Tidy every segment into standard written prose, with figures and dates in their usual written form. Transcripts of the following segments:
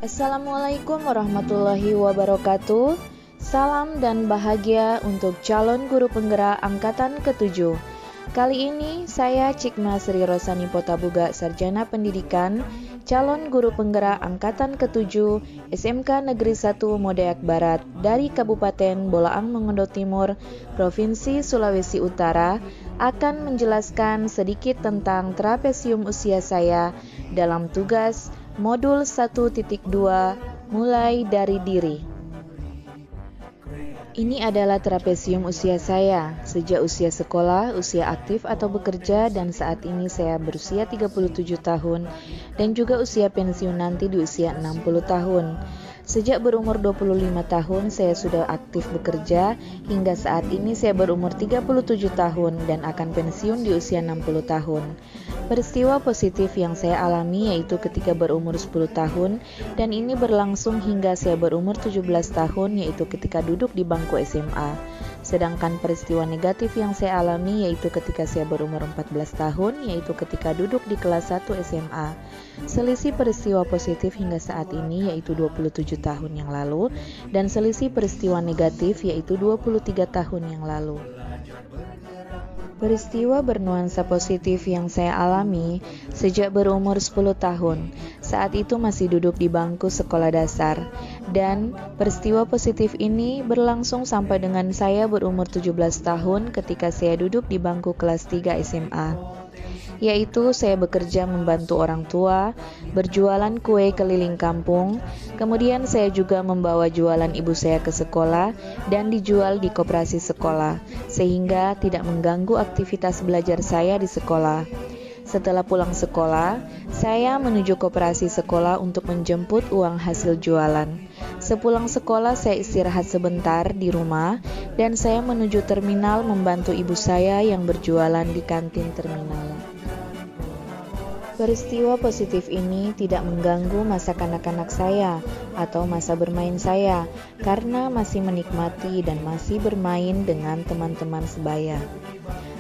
Assalamualaikum warahmatullahi wabarakatuh. Salam dan bahagia untuk calon guru penggerak angkatan ke-7. Kali ini saya Cikma Sri Rosani Potabuga, Sarjana Pendidikan, calon guru penggerak angkatan ke-7 SMK Negeri 1 Modayak Barat dari Kabupaten Bolaang Mongondo Timur, Provinsi Sulawesi Utara, akan menjelaskan sedikit tentang trapesium usia saya dalam tugas Modul 1.2 mulai dari diri. Ini adalah trapesium usia saya sejak usia sekolah, usia aktif atau bekerja, dan saat ini saya berusia 37 tahun dan juga usia pensiun nanti di usia 60 tahun. Sejak berumur 25 tahun saya sudah aktif bekerja, hingga saat ini saya berumur 37 tahun dan akan pensiun di usia 60 tahun. Peristiwa positif yang saya alami yaitu ketika berumur 10 tahun dan ini berlangsung hingga saya berumur 17 tahun, yaitu ketika duduk di bangku SMA. Sedangkan peristiwa negatif yang saya alami yaitu ketika saya berumur 14 tahun, yaitu ketika duduk di kelas 1 SMA. Selisih peristiwa positif hingga saat ini yaitu 27 tahun yang lalu dan selisih peristiwa negatif yaitu 23 tahun yang lalu. Peristiwa bernuansa positif yang saya alami sejak berumur 10 tahun, saat itu masih duduk di bangku sekolah dasar, dan peristiwa positif ini berlangsung sampai dengan saya berumur 17 tahun ketika saya duduk di bangku kelas 3 SMA. Yaitu saya bekerja membantu orang tua, berjualan kue keliling kampung, kemudian saya juga membawa jualan ibu saya ke sekolah dan dijual di koperasi sekolah, sehingga tidak mengganggu aktivitas belajar saya di sekolah. Setelah pulang sekolah, saya menuju koperasi sekolah untuk menjemput uang hasil jualan. Sepulang sekolah saya istirahat sebentar di rumah dan saya menuju terminal membantu ibu saya yang berjualan di kantin terminal. Peristiwa positif ini tidak mengganggu masa kanak-kanak saya atau masa bermain saya karena masih menikmati dan masih bermain dengan teman-teman sebaya.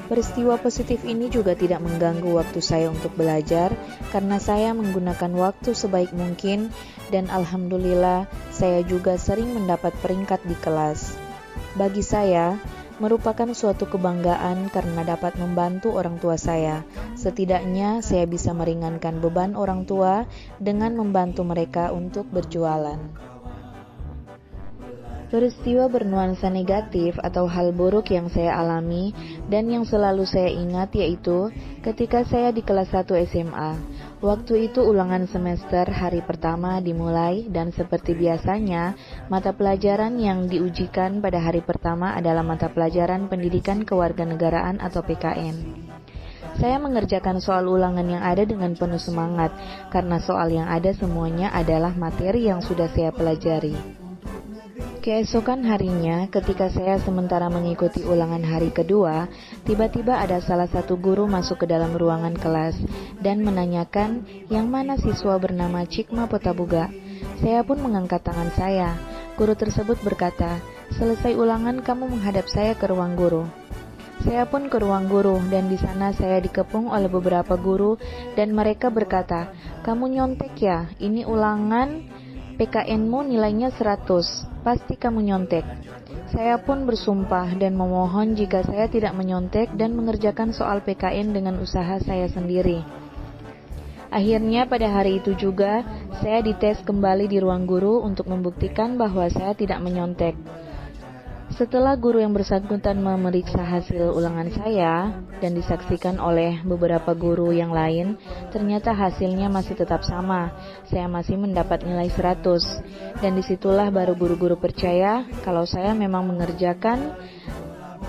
Peristiwa positif ini juga tidak mengganggu waktu saya untuk belajar karena saya menggunakan waktu sebaik mungkin dan alhamdulillah saya juga sering mendapat peringkat di kelas. Bagi saya, merupakan suatu kebanggaan karena dapat membantu orang tua saya. Setidaknya saya bisa meringankan beban orang tua dengan membantu mereka untuk berjualan. Peristiwa bernuansa negatif atau hal buruk yang saya alami dan yang selalu saya ingat yaitu ketika saya di kelas 1 SMA. Waktu itu ulangan semester hari pertama dimulai dan seperti biasanya mata pelajaran yang diujikan pada hari pertama adalah mata pelajaran Pendidikan Kewarganegaraan atau PKN. Saya mengerjakan soal ulangan yang ada dengan penuh semangat karena soal yang ada semuanya adalah materi yang sudah saya pelajari. Keesokan harinya, ketika saya sementara mengikuti ulangan hari kedua, tiba-tiba ada salah satu guru masuk ke dalam ruangan kelas dan menanyakan yang mana siswa bernama Cikma Potabuga. Saya pun mengangkat tangan saya. Guru tersebut berkata, "Selesai ulangan kamu menghadap saya ke ruang guru." Saya pun ke ruang guru dan di sana saya dikepung oleh beberapa guru dan mereka berkata, "Kamu nyontek ya? Ini ulangan PKN-mu nilainya 100, pasti kamu nyontek." Saya pun bersumpah dan memohon jika saya tidak menyontek dan mengerjakan soal PKN dengan usaha saya sendiri. Akhirnya pada hari itu juga, saya dites kembali di ruang guru untuk membuktikan bahwa saya tidak menyontek. Setelah guru yang bersangkutan memeriksa hasil ulangan saya dan disaksikan oleh beberapa guru yang lain, ternyata hasilnya masih tetap sama. Saya masih mendapat nilai 100 dan disitulah baru guru-guru percaya kalau saya memang mengerjakan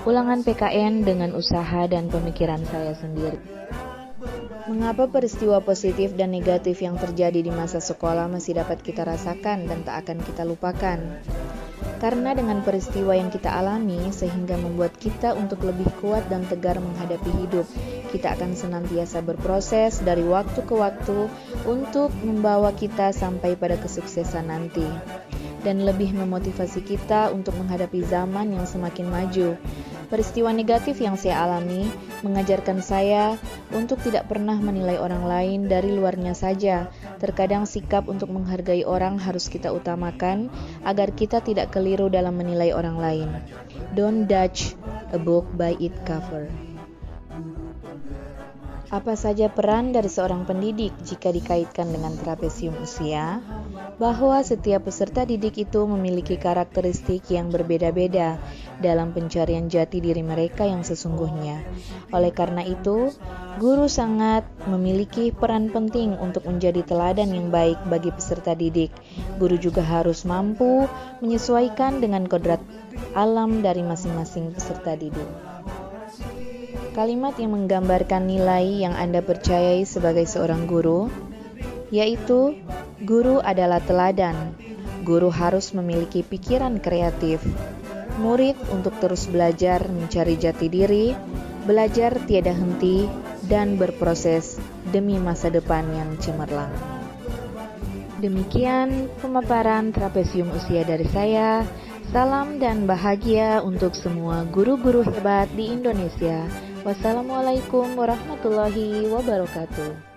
ulangan PKN dengan usaha dan pemikiran saya sendiri. Mengapa peristiwa positif dan negatif yang terjadi di masa sekolah masih dapat kita rasakan dan tak akan kita lupakan? Karena dengan peristiwa yang kita alami sehingga membuat kita untuk lebih kuat dan tegar menghadapi hidup. Kita akan senantiasa berproses dari waktu ke waktu untuk membawa kita sampai pada kesuksesan nanti. Dan lebih memotivasi kita untuk menghadapi zaman yang semakin maju. Peristiwa negatif yang saya alami mengajarkan saya untuk tidak pernah menilai orang lain dari luarnya saja. Terkadang sikap untuk menghargai orang harus kita utamakan agar kita tidak keliru dalam menilai orang lain. Don't judge a book by its cover. Apa saja peran dari seorang pendidik jika dikaitkan dengan trapesium usia? Bahwa setiap peserta didik itu memiliki karakteristik yang berbeda-beda dalam pencarian jati diri mereka yang sesungguhnya. Oleh karena itu, guru sangat memiliki peran penting untuk menjadi teladan yang baik bagi peserta didik. Guru juga harus mampu menyesuaikan dengan kodrat alam dari masing-masing peserta didik. Kalimat yang menggambarkan nilai yang Anda percayai sebagai seorang guru, yaitu guru adalah teladan. Guru harus memiliki pikiran kreatif. Murid untuk terus belajar mencari jati diri, belajar tiada henti, dan berproses demi masa depan yang cemerlang. Demikian pemaparan trapesium usia dari saya. Salam dan bahagia untuk semua guru-guru hebat di Indonesia. Wassalamualaikum warahmatullahi wabarakatuh.